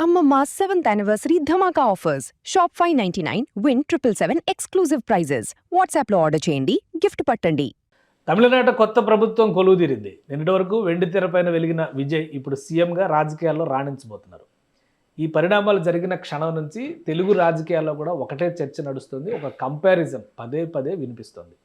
Amma 7th anniversary Dhamaka offers. Shop 599, win 777 exclusive prizes. WhatsApp లో order చేయండి, gift పట్టండి. తమిళనాట కొత్త ప్రభుత్వం కొలువుదీరింది. నిన్నటి వరకు వెండి తెరపైన వెలిగిన విజయ్ ఇప్పుడు సీఎంగా రాజకీయాల్లో రాణించబోతున్నారు. ఈ పరిణామాలు జరిగిన క్షణం నుంచి తెలుగు రాజకీయాల్లో కూడా ఒకటే చర్చ నడుస్తుంది. ఒక కంపారిజన్ పదే పదే వినిపిస్తుంది.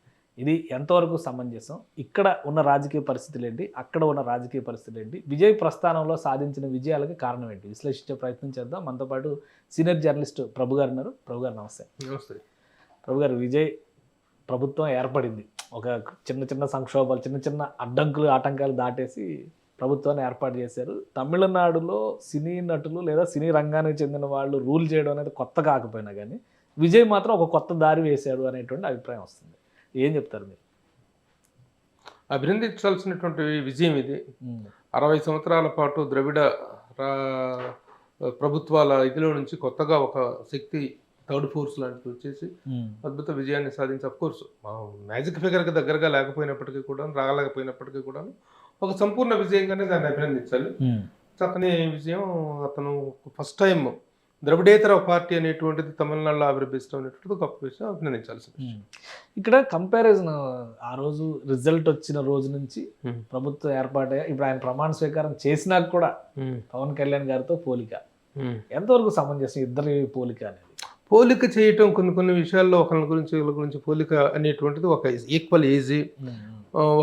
ఇది ఎంతవరకు సమంజసం, ఇక్కడ ఉన్న రాజకీయ పరిస్థితులు ఏంటి, అక్కడ ఉన్న రాజకీయ పరిస్థితులు ఏంటి, విజయ్ ప్రస్థానంలో సాధించిన విజయాలకి కారణం ఏంటి, విశ్లేషించే ప్రయత్నం చేద్దాం. మనతో పాటు సీనియర్ జర్నలిస్ట్ ప్రభు గారు ఉన్నారు. ప్రభు గారు నమస్తే. నమస్తే. ప్రభు గారు, విజయ్ ప్రభుత్వం ఏర్పడింది. ఒక చిన్న చిన్న సంక్షోభాలు, చిన్న చిన్న అడ్డంకులు ఆటంకాలు దాటేసి ప్రభుత్వాన్ని ఏర్పాటు చేశారు. తమిళనాడులో సినీ నటులు లేదా సినీ రంగానికి చెందిన వాళ్ళు రూల్ చేయడం అనేది కొత్త కాకపోయినా కానీ విజయ్ మాత్రం ఒక కొత్త దారి వేశాడు అనేటువంటి అభిప్రాయం వస్తుంది. ఏం చెప్తారు మీరు? అభినందించాల్సినటువంటి విజయం ఇది. 60 సంవత్సరాల పాటు ద్రవిడ ప్రభుత్వాల ఇదిలో నుంచి కొత్తగా ఒక శక్తి థర్డ్ ఫోర్స్ లాంటిది వచ్చేసి అద్భుత విజయాన్ని సాధించి, అఫ్కోర్స్ మ్యాజిక్ ఫిగర్కి దగ్గరగా లేకపోయినప్పటికీ కూడా, రాగలేకపోయినప్పటికీ కూడా ఒక సంపూర్ణ విజయంగానే దాన్ని అభినందించాలి. అతని విజయం, అతను ఫస్ట్ టైం ద్రవిడేతర పార్టీ అనేటువంటిది తమిళనాడులో ఆవిర్భవిస్తాం అనేటువంటిది గొప్ప విషయం, అభినందించాల్సిన విషయం. ఇక్కడ కంపారిజన్ ఆ రోజు రిజల్ట్ వచ్చిన రోజు నుంచి ప్రభుత్వం ఏర్పాటయ్యా ఇప్పుడు ఆయన ప్రమాణ స్వీకారం చేసినాక కూడా పవన్ కళ్యాణ్ గారితో పోలిక ఎంతవరకు సమంజసం? ఇద్దరి పోలిక అనేది పోలిక చేయటం కొన్ని విషయాల్లో ఒకరి గురించి పోలిక అనేటువంటిది ఒక ఈక్వల్ ఈజీ.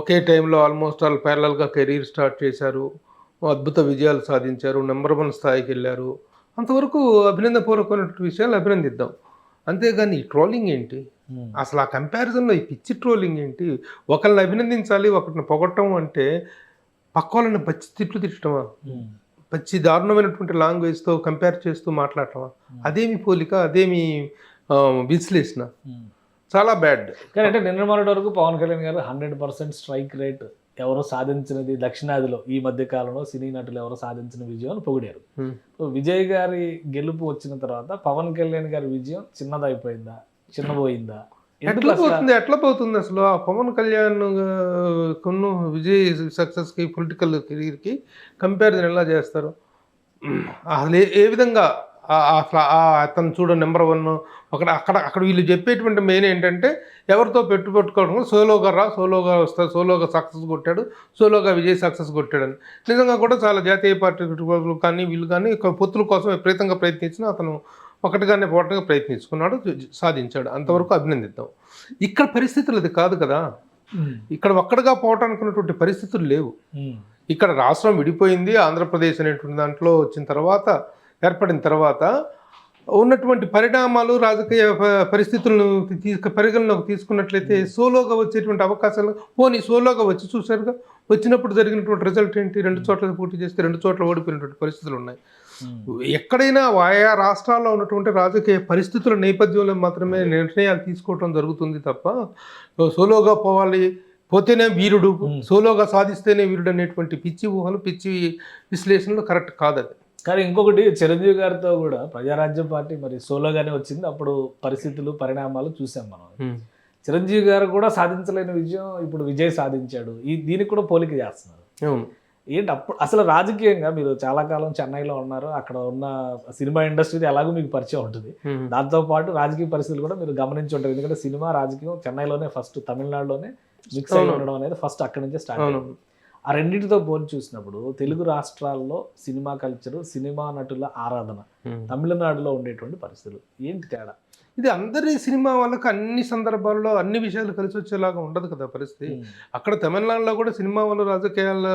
ఒకే టైంలో ఆల్మోస్ట్ ఆల్ ప్యారలల్గా కెరీర్ స్టార్ట్ చేశారు, అద్భుత విజయాలు సాధించారు, నెంబర్ 1 స్థాయికి వెళ్ళారు. అంతవరకు అభినందనపూర్వకమైనటువంటి విషయాలు అభినందిద్దాం. అంతేగాని ఈ ట్రోలింగ్ ఏంటి అసలు? ఆ కంపారిజన్లో ఈ పిచ్చి ట్రోలింగ్ ఏంటి? ఒకరిని అభినందించాలి, ఒకరిని పొగట్టం అంటే పక్క వాళ్ళని పచ్చి తిట్లు తిట్టడమా? పచ్చి దారుణమైనటువంటి లాంగ్వేజ్తో కంపేర్ చేస్తూ మాట్లాడటమా? అదేమి పోలిక, అదేమి విశ్లేషణ? చాలా బ్యాడ్. కానీ అంటే నిన్న మొన్నటి వరకు పవన్ కళ్యాణ్ గారు 100% స్ట్రైక్ రేట్ ఎవరో సాధించినది దక్షిణాదిలో ఈ మధ్య కాలంలో సినీ నటులు ఎవరో సాధించిన విజయం అని పొగిడారు. విజయ్ గారి గెలుపు వచ్చిన తర్వాత పవన్ కళ్యాణ్ గారి విజయం చిన్నదైపోయిందా, చిన్నపోయిందా? ఎట్లా పోతుంది అసలు? ఆ పవన్ కళ్యాణ్ కొన్ను విజయ్ సక్సెస్కి, పొలిటికల్ కెరీర్కి కంపారిజన్ ఎలా చేస్తారు? అసలు ఏ విధంగా అతను చూడ నెంబర్ 1 అక్కడ వీళ్ళు చెప్పేటువంటి మెయిన్ ఏంటంటే ఎవరితో పెట్టుకోవడం, సోలోగా వస్తా, సోలోగా సక్సెస్ కొట్టాడు, సోలోగా విజయ్ సక్సెస్ కొట్టాడని. నిజంగా కూడా చాలా జాతీయ పార్టీ కానీ వీళ్ళు కానీ పొత్తుల కోసం విపరీతంగా ప్రయత్నించిన అతను ఒకటిగానే పోవడానికి ప్రయత్నించుకున్నాడు, సాధించాడు. అంతవరకు అభినందిద్దాం. ఇక్కడ పరిస్థితులు అది కాదు కదా. ఇక్కడ ఒక్కడిగా పోవటానికి ఉన్నటువంటి పరిస్థితులు లేవు. ఇక్కడ రాష్ట్రం విడిపోయింది, ఆంధ్రప్రదేశ్ అనేటువంటి దాంట్లో వచ్చిన తర్వాత, ఏర్పడిన తర్వాత ఉన్నటువంటి పరిణామాలు, రాజకీయ పరిస్థితులను పరిగణలోకి తీసుకున్నట్లయితే సోలోగా వచ్చేటువంటి అవకాశాలు, పోనీ సోలోగా వచ్చి చూశారుగా, వచ్చినప్పుడు జరిగినటువంటి రిజల్ట్ ఏంటి? 2 చోట్ల పోటీ చేస్తే 2 చోట్ల ఓడిపోయినటువంటి పరిస్థితులు ఉన్నాయి. ఎక్కడైనా ఆయా రాష్ట్రాల్లో ఉన్నటువంటి రాజకీయ పరిస్థితుల నేపథ్యంలో మాత్రమే నిర్ణయాలు తీసుకోవటం జరుగుతుంది తప్ప సోలోగా పోవాలి, పోతేనే వీరుడు, సోలోగా సాధిస్తేనే వీరుడు అనేటువంటి పిచ్చి ఊహలు, పిచ్చి విశ్లేషణలు కరెక్ట్ కాదు అది. కానీ ఇంకొకటి, చిరంజీవి గారితో కూడా ప్రజారాజ్యం పార్టీ మరి సోలోగానే వచ్చింది. అప్పుడు పరిస్థితులు, పరిణామాలు చూసాం మనం. చిరంజీవి గారు కూడా సాధించలేని విజయం ఇప్పుడు విజయ్ సాధించాడు. దీనికి కూడా పోలిక చేస్తున్నారు. ఏంటి అప్పుడు అసలు రాజకీయంగా మీరు చాలా కాలం చెన్నైలో ఉన్నారు, అక్కడ ఉన్న సినిమా ఇండస్ట్రీ ఎలాగో మీకు పరిచయం ఉంటుంది, దాంతోపాటు రాజకీయ పరిస్థితులు కూడా మీరు గమనించి ఉంటారు. ఎందుకంటే సినిమా రాజకీయం చెన్నైలోనే ఫస్ట్, తమిళనాడులోనే మిక్స్ అయి ఉండడం అనేది ఫస్ట్ అక్కడి నుంచే స్టార్ట్ అయింది. ఆ రెండింటితో పోల్చి చూసినప్పుడు తెలుగు రాష్ట్రాల్లో సినిమా కల్చరు, సినిమా నటుల ఆరాధన, తమిళనాడులో ఉండేటువంటి పరిస్థితులు ఏంటి తేడా? ఇది అందరి సినిమా వాళ్ళకి అన్ని సందర్భాల్లో అన్ని విషయాలు కలిసి వచ్చేలాగా ఉండదు కదా పరిస్థితి. అక్కడ తమిళనాడులో కూడా సినిమా వాళ్ళు రాజకీయాల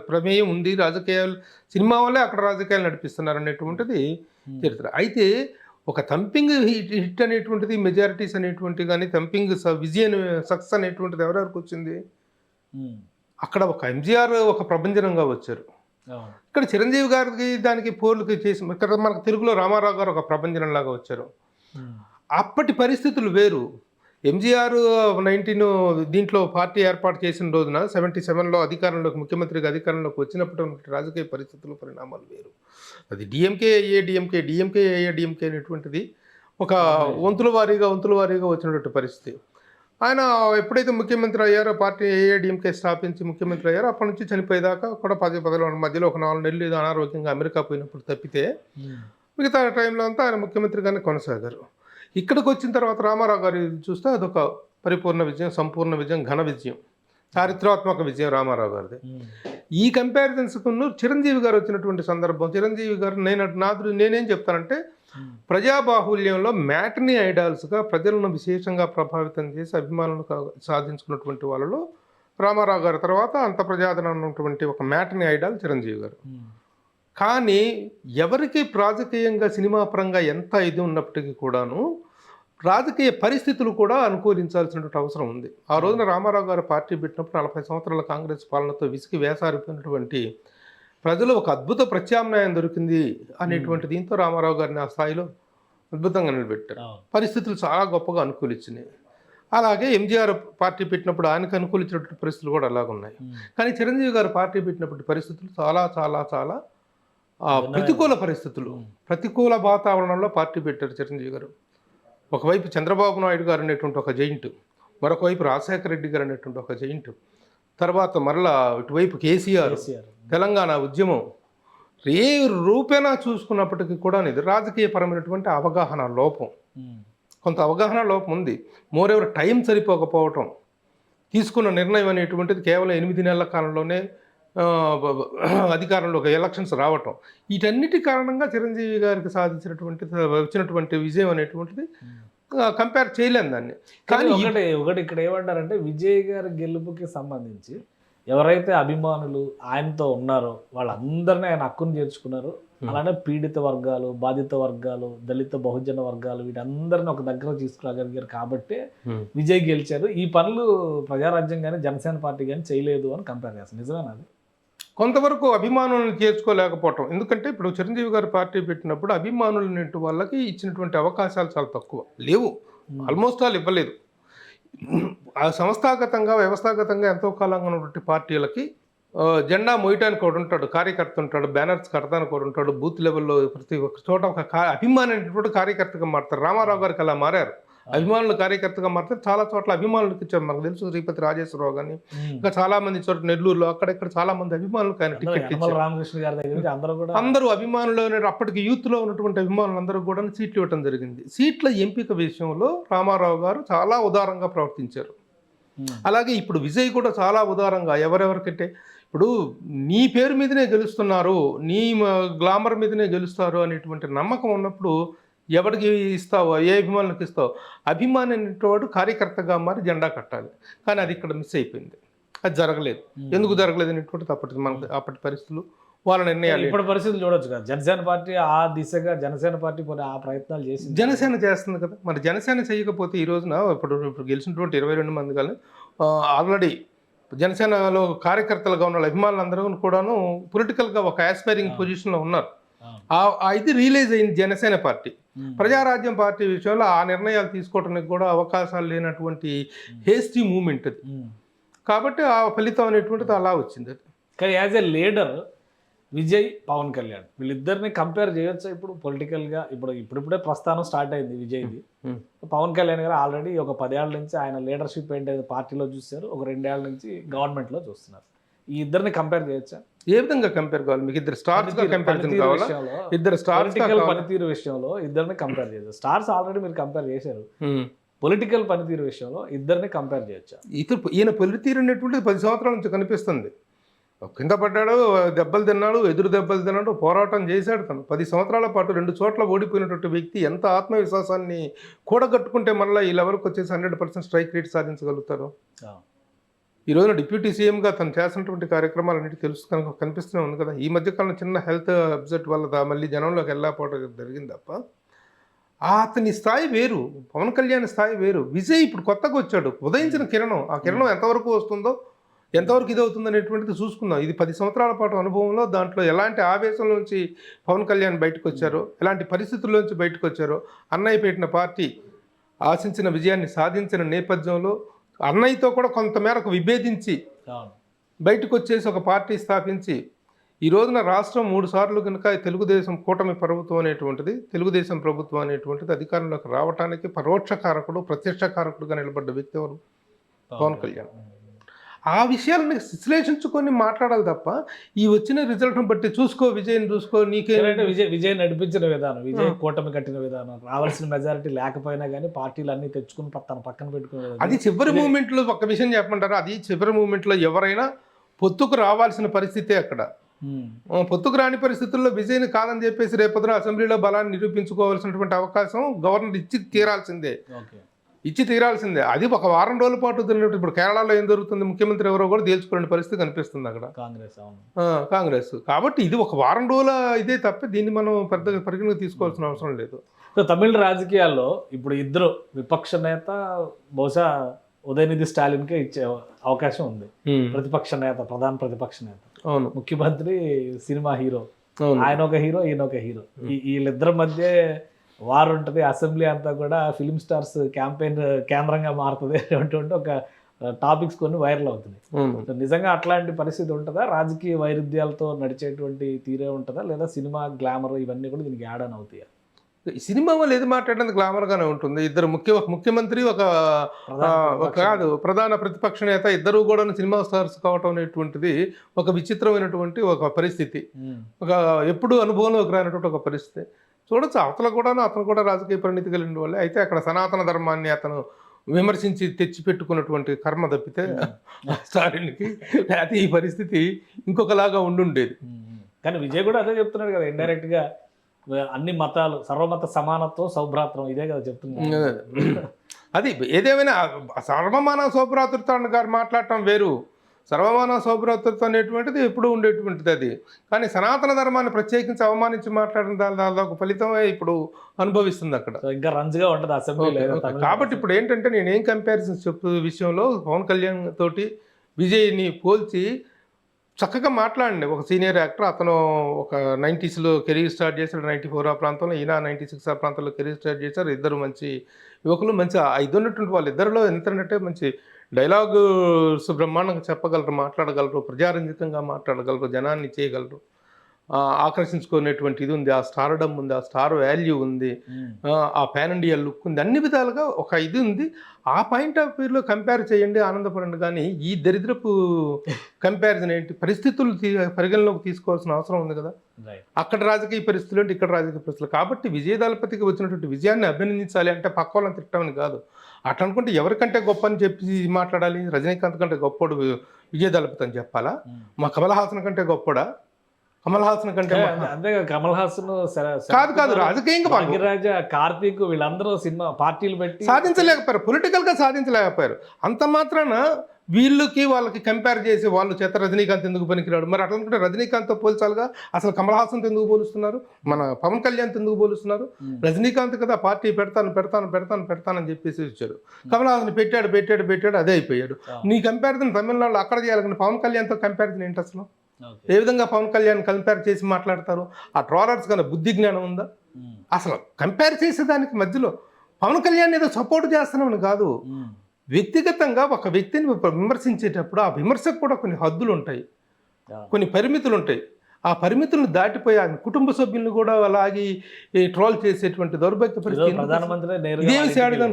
ప్రమేయం ఉంది, రాజకీయాలు సినిమా వాళ్ళే అక్కడ రాజకీయాలు నడిపిస్తున్నారు అనేటువంటిది చరిత్ర. అయితే ఒక థంపింగ్ హిట్ అనేటువంటిది, మెజారిటీస్ అనేటువంటి కానీ థంపింగ్ విజయం సక్సెస్ అనేటువంటిది ఎవరెవరికి వచ్చింది? అక్కడ ఒక ఎంజీఆర్ ఒక ప్రభంజనంగా వచ్చారు, ఇక్కడ చిరంజీవి గారికి దానికి పోలిక చేసి, ఇక్కడ మనకు తెలుగులో రామారావు గారు ఒక ప్రభంజనంలాగా వచ్చారు. అప్పటి పరిస్థితులు వేరు. ఎంజీఆర్ 19 దీంట్లో పార్టీ ఏర్పాటు చేసిన రోజున 77లో అధికారంలోకి, ముఖ్యమంత్రిగా అధికారంలోకి వచ్చినప్పుడు రాజకీయ పరిస్థితులు, పరిణామాలు వేరు. అది డిఎంకే అనేటువంటిది ఒక వంతుల వారీగా వచ్చినటువంటి పరిస్థితి. ఆయన ఎప్పుడైతే ముఖ్యమంత్రి అయ్యారో, పార్టీ ఏఐడిఎంకే స్థాపించి ముఖ్యమంత్రి అయ్యారో, అప్పటి నుంచి చనిపోయేదాకా కూడా 10 మధ్యలో ఒక 4 నెలలు ఏదో అనారోగ్యంగా అమెరికా పోయినప్పుడు తప్పితే మిగతా టైంలో అంతా ఆయన ముఖ్యమంత్రిగానే కొనసాగారు. ఇక్కడికి వచ్చిన తర్వాత రామారావు గారి చూస్తే అదొక పరిపూర్ణ విజయం, సంపూర్ణ విజయం, ఘన విజయం, చారిత్రాత్మక విజయం రామారావు గారిది. ఈ కంపారిజన్స్కు చిరంజీవి గారు వచ్చినటువంటి సందర్భం, చిరంజీవి గారు నేనేం చెప్తానంటే, ప్రజాబాహుల్యంలో మ్యాట్నీ ఐడాల్స్గా ప్రజలను విశేషంగా ప్రభావితం చేసి అభిమానులను సాధించుకున్నటువంటి వాళ్ళలో రామారావు గారి తర్వాత అంత ప్రజాదరణ ఉన్నటువంటి ఒక మ్యాట్నీ ఐడాల్ చిరంజీవి గారు. కానీ ఎవరికి రాజకీయంగా సినిమా పరంగా ఎంత ఇది ఉన్నప్పటికీ కూడాను రాజకీయ పరిస్థితులు కూడా అనుకూలించాల్సినటువంటి అవసరం ఉంది. ఆ రోజున రామారావు గారు పార్టీ పెట్టినప్పుడు 40 సంవత్సరాల కాంగ్రెస్ పాలనతో విసిగి వేసారిపోయినటువంటి ప్రజలు ఒక అద్భుత ప్రత్యామ్నాయం దొరికింది అనేటువంటి దీంతో రామారావు గారిని ఆ స్థాయిలో అద్భుతంగా నిలబెట్టారు. పరిస్థితులు చాలా గొప్పగా అనుకూలించినాయి. అలాగే ఎంజీఆర్ పార్టీ పెట్టినప్పుడు ఆయనకు అనుకూలించినటువంటి పరిస్థితులు కూడా అలాగున్నాయి. కానీ చిరంజీవి గారు పార్టీ పెట్టినప్పుడు పరిస్థితులు చాలా చాలా చాలా ప్రతికూల పరిస్థితులు, ప్రతికూల వాతావరణంలో పార్టీ పెట్టారు చిరంజీవి గారు. ఒకవైపు చంద్రబాబు నాయుడు గారు అనేటువంటి ఒక జైంట్, మరొక వైపు రాజశేఖర రెడ్డి గారు అనేటువంటి ఒక జైంట్, తర్వాత మరలా ఇటువైపు కేసీఆర్, తెలంగాణ ఉద్యమం, ఏ రూపేణా చూసుకున్నప్పటికీ కూడా ఇది రాజకీయపరమైనటువంటి అవగాహన లోపం, కొంత అవగాహన లోపం ఉంది. మోరెవర్ టైం సరిపోకపోవటం, తీసుకున్న నిర్ణయం అనేటువంటిది కేవలం 8 నెలల కాలంలోనే అధికారంలోకి ఎలక్షన్స్ రావటం, వీటన్నిటి కారణంగా చిరంజీవి గారికి వచ్చినటువంటి విజయం అనేటువంటిది కంపేర్ చేయలేము దాన్ని. కానీ ఒకటి ఇక్కడ ఏమంటారంటే, విజయ్ గారి గెలుపుకి సంబంధించి ఎవరైతే అభిమానులు ఆయనతో ఉన్నారో వాళ్ళందరినీ ఆయన హక్కును చేర్చుకున్నారు. అలానే పీడిత వర్గాలు, బాధిత వర్గాలు, దళిత బహుజన వర్గాలు, వీటందరిని ఒక దగ్గర తీసుకురాగలిగారు కాబట్టి విజయ్ గెలిచారు. ఈ పనులు ప్రజారాజ్యం కానీ జనసేన పార్టీ కానీ చేయలేదు అని కంపేర్ చేస్తారు. నిజమేనా అది? కొంతవరకు అభిమానులను చేర్చుకోలేకపోవటం. ఎందుకంటే ఇప్పుడు చిరంజీవి గారు పార్టీ పెట్టినప్పుడు అభిమానులు వాళ్ళకి ఇచ్చినటువంటి అవకాశాలు చాలా తక్కువ, లేవు, ఆల్మోస్ట్ ఆల్ ఇవ్వలేదు. ఆ సంస్థాగతంగా వ్యవస్థాగతంగా ఎంతో కాలంగా ఉన్నటువంటి పార్టీలకి జెండా మోయటానికి ఒకటి ఉంటాడు, కార్యకర్త ఉంటాడు, బ్యానర్స్ కడతానికి ఒకటి ఉంటాడు, బూత్ లెవెల్లో ప్రతి ఒక్క చోట ఒక అభిమాని అనేటువంటి కార్యకర్తగా మారుతారు. రామారావు గారికి అలా మారారు, అభిమానులు కార్యకర్తగా మారితే చాలా చోట్ల అభిమానులకు ఇచ్చారు. మనకు తెలుసు శ్రీపతి రాజేశ్వరరావు కానీ ఇంకా చాలా మంది చోట నెల్లూరులో అక్కడెక్కడ చాలా మంది అభిమానులకు ఆయన టికెట్ ఇచ్చారు. రామకృష్ణ గారి దగ్గర అందరూ అభిమానులు, అప్పటికి యూత్లో ఉన్నటువంటి అభిమానులు అందరూ కూడా సీట్లు ఇవ్వడం జరిగింది. సీట్ల ఎంపిక విషయంలో రామారావు గారు చాలా ఉదారంగా ప్రవర్తించారు. అలాగే ఇప్పుడు విజయ్ కూడా చాలా ఉదారంగా, ఎవరెవరికంటే ఇప్పుడు నీ పేరు మీదనే గెలుస్తున్నారు, నీ గ్లామర్ మీదనే గెలుస్తారు అనేటువంటి నమ్మకం ఉన్నప్పుడు ఎవరికి ఇస్తావో, ఏ అభిమానులకు ఇస్తావో, అభిమాని అనేటవాడు కార్యకర్తగా మారి జెండా కట్టాలి. కానీ అది ఇక్కడ మిస్ అయిపోయింది, అది జరగలేదు. ఎందుకు జరగలేదు అనేటువంటిది అప్పటి పరిస్థితులు, వాళ్ళ నిర్ణయాలు. ఇప్పుడు పరిస్థితులు చూడొచ్చు కదా, జనసేన పార్టీ ఆ దిశగా జనసేన పార్టీ ఆ ప్రయత్నాలు చేసి జనసేన చేస్తుంది కదా. మరి జనసేన చేయకపోతే ఈ రోజున ఇప్పుడు గెలిచినటువంటి 22 మంది కానీ ఆల్రెడీ జనసేనలో కార్యకర్తలుగా ఉన్న అభిమానులందరూ కూడాను పొలిటికల్గా ఒక ఆస్పైరింగ్ పొజిషన్లో ఉన్నారు. ఇది రియలైజ్ అయింది జనసేన పార్టీ. ప్రజారాజ్యం పార్టీ విషయంలో ఆ నిర్ణయాలు తీసుకోవడానికి కూడా అవకాశాలు లేనటువంటి హేస్టీ మూమెంట్ అది. కాబట్టి ఆ ఫలితం అనేటువంటిది అలా వచ్చింది. అది కానీ as a leader Vijay, Pawan Kalyan వీళ్ళిద్దరిని కంపేర్ చేయొచ్చు ఇప్పుడు పొలిటికల్గా? ఇప్పుడిప్పుడే ప్రస్థానం స్టార్ట్ అయింది విజయ్ది. పవన్ కళ్యాణ్ గారు ఆల్రెడీ ఒక 10 ఏళ్ల నుంచి ఆయన లీడర్షిప్ ఏంటంటే పార్టీలో చూస్తారు, ఒక 2 ఏళ్ల నుంచి గవర్నమెంట్లో చూస్తున్నారు. ఈ ఇద్దరిని కంపేర్ చేయొచ్చా? ఏ విధంగా కంపేర్ కావాలి? మీకు ఇద్దరు స్టార్స్ కంపారిజన్ కావాలా? ఇద్దరు స్టార్స్ పనితీరు విషయంలో ఇద్దరిని కంపేర్ చేయొచ్చు. స్టార్స్ ఆల్రెడీ మీరు కంపేర్ చేశారు, పొలిటికల్ పనితీరు విషయంలో ఇద్దరిని కంపేర్ చేయొచ్చా? ఈయన పనితీరు అనేటువంటిది 10 సంవత్సరాల నుంచి కనిపిస్తుంది. కింద పడ్డాడు, దెబ్బలు తిన్నాడు, ఎదురు దెబ్బలు తిన్నాడు, పోరాటం చేశాడు. తను 10 సంవత్సరాల పాటు 2 చోట్ల ఓడిపోయినటువంటి వ్యక్తి ఎంత ఆత్మవిశ్వాసాన్ని కూడగట్టుకుంటే మళ్ళీ ఈ లెవెల్కి వచ్చేసి 100% స్ట్రైక్ రేట్ సాధించగలుగుతారు. ఈ రోజున డిప్యూటీ సీఎంగా తను చేసినటువంటి కార్యక్రమాలన్నిటి తెలుసు కనిపిస్తూనే ఉంది కదా. ఈ మధ్యకాలంలో చిన్న హెల్త్ అప్సెట్ వల్ల మళ్ళీ జనంలోకి వెళ్ళకపోవడం జరిగింది తప్ప అతని స్థాయి వేరు, పవన్ కళ్యాణ్ స్థాయి వేరు. విజయ్ ఇప్పుడు కొత్తగా వచ్చాడు, ఉదయించిన కిరణం. ఆ కిరణం ఎంతవరకు వస్తుందో, ఎంతవరకు ఇది అవుతుంది అనేటువంటిది చూసుకుందాం. ఇది 10 సంవత్సరాల పాటు అనుభవంలో దాంట్లో ఎలాంటి ఆవేశంలోంచి పవన్ కళ్యాణ్ బయటకు వచ్చారో, ఎలాంటి పరిస్థితుల్లోంచి బయటకు వచ్చారో, అన్నయ్య పెట్టిన పార్టీ ఆశించిన విజయాన్ని సాధించిన నేపథ్యంలో అన్నయ్యతో కూడా కొంతమేరకు విభేదించి బయటకు వచ్చేసి ఒక పార్టీ స్థాపించి ఈ రోజున రాష్ట్రం 3 సార్లు కనుక తెలుగుదేశం కూటమి ప్రభుత్వం అనేటువంటిది, తెలుగుదేశం ప్రభుత్వం అనేటువంటిది అధికారంలోకి రావడానికి పరోక్ష కారకుడు, ప్రత్యక్ష కారకుడుగా నిలబడ్డ వ్యక్తి ఎవరు? పవన్ కళ్యాణ్. ఆ విషయాలను విశ్లేషించుకొని మాట్లాడాలి తప్ప, ఈ వచ్చిన రిజల్ట్ను బట్టి చూసుకో, విజయం చూసుకో, నీకే అంటే విజయ్ నడిపించిన విధానం, విజయ్ కూటమి కట్టిన విధానం, రావాల్సిన మెజారిటీ లేకపోయినా కానీ పార్టీలు అన్ని తెచ్చుకుని తన పక్కన పెట్టుకునే అది చివరి మూమెంట్లో ఒక విషయం చెప్పమంటారా? అది చివరి మూమెంట్లో ఎవరైనా పొత్తుకు రావాల్సిన పరిస్థితే అక్కడ. పొత్తుకు రాని పరిస్థితుల్లో విజయ్ని కాదని చెప్పేసి రేపొద్దున అసెంబ్లీలో బలాన్ని నిరూపించుకోవాల్సినటువంటి అవకాశం గవర్నర్ ఇచ్చి తీరాల్సిందే. అది ఒక వారం రోజుల పాటు జరిగినట్టు. ఇప్పుడు కేరళలో ఏం జరుగుతుంది, ముఖ్యమంత్రి ఎవరో కూడా తేల్చుకునే పరిస్థితి కనిపిస్తుంది అక్కడ, కాంగ్రెస్. కాబట్టి ఇది ఒక వారం రోజుల ఇదే తప్ప దీన్ని మనం పెద్ద పరిగణలోకి తీసుకోవాల్సిన అవసరం లేదు. తమిళ రాజకీయాల్లో ఇప్పుడు ఇద్దరు విపక్ష నేత బహుశా ఉదయనిధి స్టాలిన్కే ఇచ్చే అవకాశం ఉంది. ప్రధాన ప్రతిపక్ష నేత, అవును, ముఖ్యమంత్రి, సినిమా హీరో, ఆయన ఒక హీరో, ఈయన ఒక హీరో. వీళ్ళిద్దరి మధ్య వారు ఉంటుంది. అసెంబ్లీ అంతా కూడా ఫిలిం స్టార్స్ క్యాంపెయిన్ కేంద్రంగా మారుతుంది అటువంటి ఒక టాపిక్స్ కొన్ని వైరల్ అవుతున్నాయి. నిజంగా అట్లాంటి పరిస్థితి ఉంటుందా? రాజకీయ వైరుధ్యాలతో నడిచేటువంటి తీరే ఉంటుందా, లేదా సినిమా గ్లామర్ ఇవన్నీ కూడా దీనికి యాడ్ ఆన్ అవుతాయా? సినిమా వాళ్ళు ఏది మాట్లాడడానికి గ్లామర్గానే ఉంటుంది. ఇద్దరు ముఖ్యమంత్రి, ప్రధాన ప్రతిపక్ష నేత, ఇద్దరు కూడా సినిమా స్టార్స్ కావటం అనేటువంటిది ఒక విచిత్రమైనటువంటి ఒక పరిస్థితి, ఒక ఎప్పుడు అనుభవంలోకి రానటువంటి ఒక పరిస్థితి. చూడొచ్చు, అతను కూడా రాజకీయ పరిణితి కలిగిన వాళ్ళే. అయితే అక్కడ సనాతన ధర్మాన్ని అతను విమర్శించి తెచ్చిపెట్టుకున్నటువంటి కర్మ తప్పితే స్టాలిన్కి అయితే ఈ పరిస్థితి ఇంకొకలాగా ఉండుండేది. కానీ విజయ్ కూడా అదే చెప్తున్నాడు కదా, ఇండైరెక్ట్గా అన్ని మతాలు, సర్వమత సమానత్వం, సౌభ్రాతృత్వం, ఇదే కదా చెప్తున్నారు. అది ఏదేమైనా సర్వమానవ సౌభ్రాతృత్వాన్ని గారు మాట్లాడటం వేరు. సర్వమానవ సౌభ్రాతృత్వం అనేటువంటిది ఎప్పుడు ఉండేటువంటిది. అది కానీ సనాతన ధర్మాన్ని ప్రత్యేకించి అవమానించి మాట్లాడిన దాని ఒక ఫలితమే ఇప్పుడు అనుభవిస్తుంది అక్కడ. ఇంకా రంజుగా ఉంటుంది అసెంబ్లీ. కాబట్టి ఇప్పుడు ఏంటంటే నేనేం కంపారిజన్స్ చెప్పు విషయంలో పవన్ కళ్యాణ్ తోటి విజయ్ని పోల్చి చక్కగా మాట్లాడండి. ఒక సీనియర్ యాక్టర్, అతను ఒక 90s కెరీర్ స్టార్ట్ చేశాడు, 94 ఆ ప్రాంతంలో, ఈయన 96 ఆ ప్రాంతంలో కెరీర్ స్టార్ట్ చేశారు. ఇద్దరు మంచి యువకులు, మంచి ఇది ఉన్నటువంటి వాళ్ళిద్దరిలో ఎంతంటే మంచి డైలాగ్స్ బ్రహ్మాండంగా చెప్పగలరు, మాట్లాడగలరు, ప్రజారంజితంగా మాట్లాడగలరు, జనాన్ని చేయగలరు, ఆకర్షించుకునేటువంటి ఇది ఉంది, ఆ స్టార్డమ్ ఉంది, ఆ స్టార్ వాల్యూ ఉంది, ఆ పాన్ ఇండియా లుక్ ఉంది, అన్ని విధాలుగా ఒక ఇది ఉంది. ఆ పాయింట్ ఆఫ్ వ్యూలో కంపేర్ చేయండి, ఆనందపడండి. కానీ ఈ దరిద్రపు కంపారిజన్ ఏంటి? పరిస్థితులు పరిగణలోకి తీసుకోవాల్సిన అవసరం ఉంది కదా. అక్కడ రాజకీయ పరిస్థితులు అంటే ఇక్కడ రాజకీయ పరిస్థితులు. కాబట్టి విజయ దళపతికి వచ్చినటువంటి విజయాన్ని అభినందించాలి అంటే పక్క వాళ్ళని తిట్టమని కాదు. అట్లా అనుకుంటే ఎవరికంటే గొప్ప అని చెప్పి మాట్లాడాలి. రజనీకాంత్ కంటే గొప్పడు విజయ దళపతి అని చెప్పాలా? మా కమల్ హాసన్ కంటే గొప్పడా? కమల్ హాసన్ కంటే అంతే కమల్ హాసన్ కాదు రాజకీయంగా భాగ్యరాజ, కార్తీక్ వీళ్ళందరూ సినిమా పార్టీలు పెట్టి సాధించలేకపోయారు, పొలిటికల్గా సాధించలేకపోయారు. అంత మాత్రాన వాళ్ళకి కంపేర్ చేసి వాళ్ళు చేత రజనీకాంత్ ఎందుకు పనికిరాడు? మరి అట్లా అనుకుంటే రజనీకాంత్తో పోల్చాలిగా. అసలు కమల్ హాసన్తో ఎందుకు పోలుస్తున్నారు? మన పవన్ కళ్యాణ్తో ఎందుకు పోలుస్తున్నారు? రజనీకాంత్ కదా పార్టీ పెడతానని చెప్పేసి వచ్చాడు. కమల్ హాసన్ పెట్టాడు, అదే అయిపోయాడు. నీ కంపారిజన్ తమిళనాడులో అక్కడ చేయాలి కానీ పవన్ కళ్యాణ్తో కంపారిజన్ ఏంటి అసలు? ఏ విధంగా పవన్ కళ్యాణ్ కంపేర్ చేసి మాట్లాడతారు? ఆ ట్రోలర్స్ కన్నా బుద్ధి జ్ఞానం ఉందా? అసలు కంపేర్ చేసేదానికి మధ్యలో పవన్ కళ్యాణ్ ఏదో సపోర్ట్ చేస్తున్నామని కాదు. వ్యక్తిగతంగా ఒక వ్యక్తిని విమర్శించేటప్పుడు ఆ విమర్శకు కూడా కొన్ని హద్దులు ఉంటాయి, కొన్ని పరిమితులు ఉంటాయి. ఆ పరిమితులను దాటిపోయి ఆ కుటుంబ సభ్యులను కూడా అలాగే ట్రోల్ చేసేటువంటి దౌర్భాగ్య పరిస్థితి.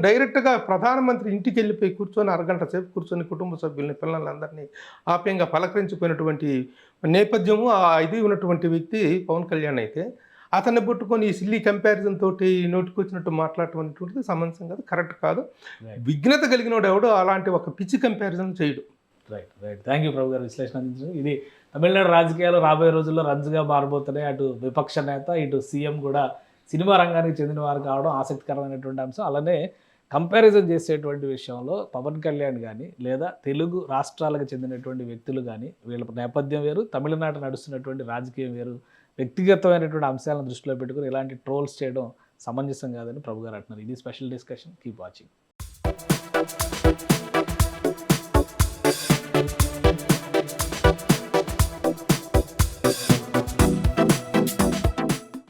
డైరెక్ట్గా ప్రధానమంత్రి ఇంటికి వెళ్ళిపోయి కూర్చొని అరగంట సేపు కూర్చొని కుటుంబ సభ్యుల్ని, పిల్లలందరినీ ఆప్యంగా పలకరించిపోయినటువంటి నేపథ్యము ఆ ఇది ఉన్నటువంటి వ్యక్తి పవన్ కళ్యాణ్ అయితే అతన్ని పట్టుకొని ఈ సిల్లీ కంపారిజన్ తోటి నోటికొచ్చినట్టు మాట్లాడటం అనేటువంటిది సమంజసం కాదు, కరెక్ట్ కాదు. విఘ్నత కలిగిన వాడు ఎవడో అలాంటి ఒక పిచ్చి కంపారిజన్ చేయడు. రైట్. థ్యాంక్ యూ ప్రభు గారు విశ్లేషణ అందించడం. ఇది తమిళనాడు రాజకీయాలు రాబోయే రోజుల్లో రంజుగా మారబోతున్నాయి. అటు విపక్ష నేత, ఇటు సీఎం కూడా సినిమా రంగానికి చెందిన వారు కావడం ఆసక్తికరమైనటువంటి అంశం. అలానే కంపారిజన్ చేసేటువంటి విషయంలో పవన్ కళ్యాణ్ కానీ లేదా తెలుగు రాష్ట్రాలకు చెందినటువంటి వ్యక్తులు కానీ వీళ్ళ నేపథ్యం వేరు, తమిళనాడు నడుస్తున్నటువంటి రాజకీయం వేరు, వ్యక్తిగతమైనటువంటి అంశాలను దృష్టిలో పెట్టుకుని ఇలాంటి ట్రోల్స్ చేయడం సమంజసం కాదని ప్రభు గారు అంటున్నారు. ఇది స్పెషల్ డిస్కషన్. Keep watching.